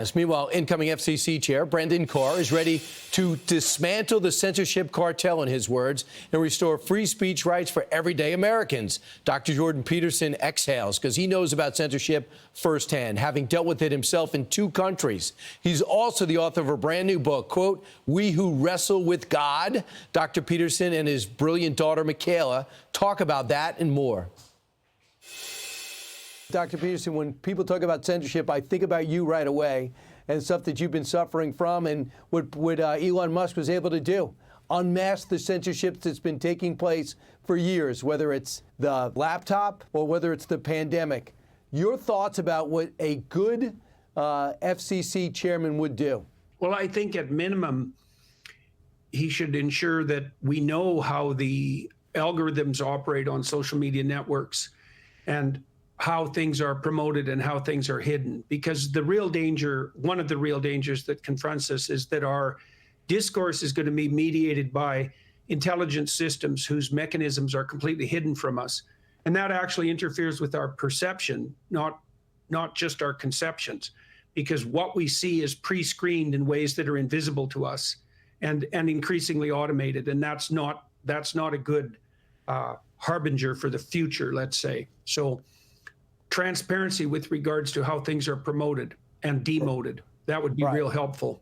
As meanwhile, incoming FCC Chair Brendan Carr is ready to dismantle the censorship cartel, in his words, and restore free speech rights for everyday Americans. Dr. Jordan Peterson exhales because he knows about censorship firsthand, having dealt with it himself in 2 countries. He's also the author of a brand new book, quote, We Who Wrestle with God. Dr. Peterson and his brilliant daughter, Mikhaila, talk about that and more. Dr. Peterson, when people talk about censorship, I think about you right away and stuff that you've been suffering from and what Elon Musk was able to do. Unmask the censorship that's been taking place for years, whether it's the laptop or whether it's the pandemic. Your thoughts about what a good FCC chairman would do? Well, I think at minimum, he should ensure that we know how the algorithms operate on social media networks and how things are promoted and how things are hidden. Because the real danger, one of the real dangers that confronts us is that our discourse is going to be mediated by intelligent systems whose mechanisms are completely hidden from us. And that actually interferes with our perception, not just our conceptions, because what we see is pre-screened in ways that are invisible to us and increasingly automated. And that's not a good harbinger for the future, let's say. So transparency with regards to how things are promoted and demoted, that would be real helpful.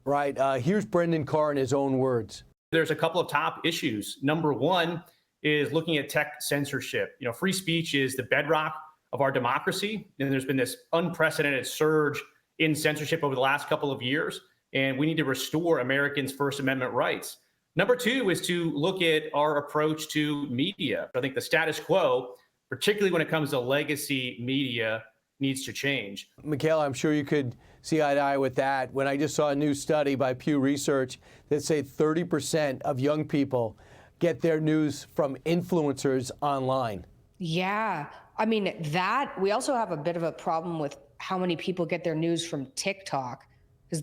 Right. Here's Brendan Carr in his own words. There's a couple of top issues. Number one is looking at tech censorship. You know, free speech is the bedrock of our democracy. And there's been this unprecedented surge in censorship over the last couple of years. And we need to restore Americans' First Amendment rights. Number two is to look at our approach to media. I think the status quo, particularly when it comes to legacy media, needs to change. Mikhaila, I'm sure you could see eye to eye with that. When I just saw a new study by Pew Research that said 30% of young people get their news from influencers online. Yeah, I mean, that we also have a bit of a problem with how many people get their news from TikTok, because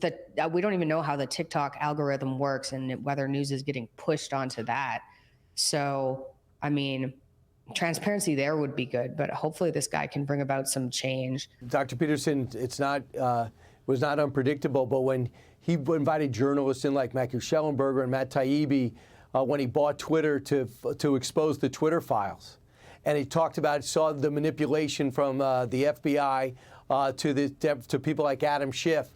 we don't even know how the TikTok algorithm works and whether news is getting pushed onto that. So, I mean, transparency there would be good, but hopefully this guy can bring about some change. Dr. Peterson, it's not was not unpredictable, but when he invited journalists in like Matthew Schellenberger and Matt Taibbi, when he bought Twitter to expose the Twitter files, and he saw the manipulation from the FBI to people like Adam Schiff,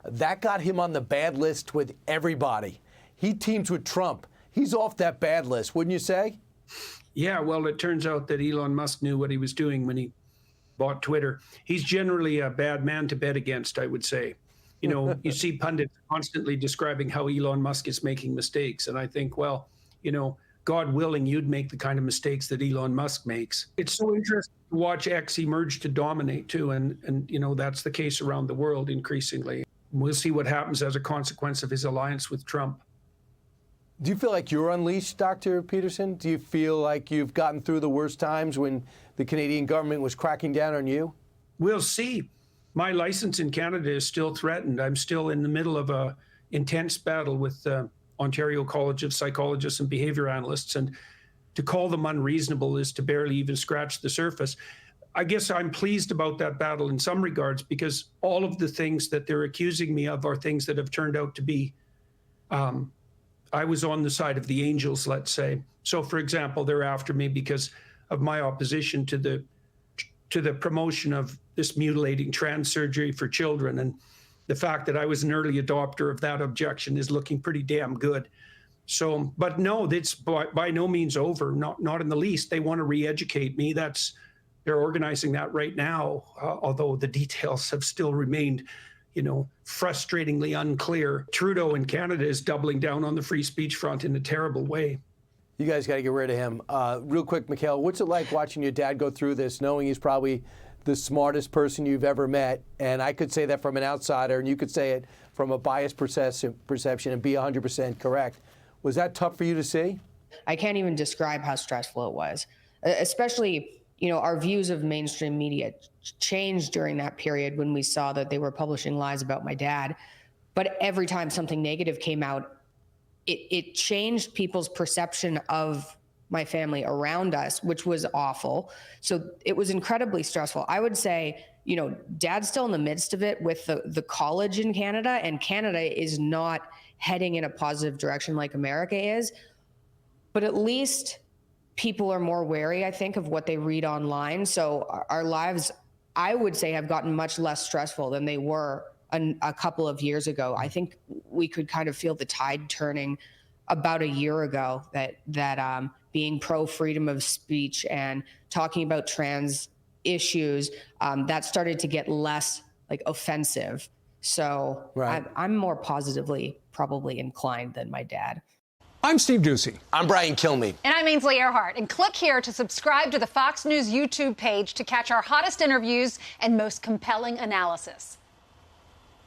that got him on the bad list with everybody. He teams with Trump. He's off that bad list, wouldn't you say? Yeah, well, it turns out that Elon Musk knew what he was doing when he bought Twitter. He's generally a bad man to bet against, I would say. You know, you see pundits constantly describing how Elon Musk is making mistakes. And I think, well, you know, God willing, you'd make the kind of mistakes that Elon Musk makes. It's so interesting to watch X emerge to dominate, too. And you know, that's the case around the world increasingly. We'll see what happens as a consequence of his alliance with Trump. Do you feel like you're unleashed, Dr. Peterson? Do you feel like you've gotten through the worst times when the Canadian government was cracking down on you? We'll see. My license in Canada is still threatened. I'm still in the middle of a intense battle with Ontario College of Psychologists and Behavior Analysts, and to call them unreasonable is to barely even scratch the surface. I guess I'm pleased about that battle in some regards, because all of the things that they're accusing me of are things that have turned out to be I was on the side of the angels, let's say. So, for example, they're after me because of my opposition to the promotion of this mutilating trans surgery for children. And the fact that I was an early adopter of that objection is looking pretty damn good. So, but no, it's by no means over, not in the least. They want to re-educate me. They're organizing that right now, although the details have still remained, you know, frustratingly unclear. Trudeau in Canada is doubling down on the free speech front in a terrible way. You guys got to get rid of him. Real quick, Mikhaila, what's it like watching your dad go through this, knowing he's probably the smartest person you've ever met? And I could say that from an outsider, and you could say it from a biased perception and be 100% correct. Was that tough for you to see? I can't even describe how stressful it was, especially, you know, our views of mainstream media changed during that period when we saw that they were publishing lies about my dad. But every time something negative came out, it changed people's perception of my family around us, which was awful. So it was incredibly stressful. I would say you know, Dad's still in the midst of it with the college in Canada, and Canada is not heading in a positive direction like America is. But at least people are more wary, I think, of what they read online. So our lives, I would say, have gotten much less stressful than they were a couple of years ago. I think we could kind of feel the tide turning about a year ago, that being pro freedom of speech and talking about trans issues, that started to get less like offensive. So Right. I'm more positively probably inclined than my dad. I'm Steve Ducey. I'm Brian Kilmeade. And I'm Ainsley Earhart. And click here to subscribe to the Fox News YouTube page to catch our hottest interviews and most compelling analysis.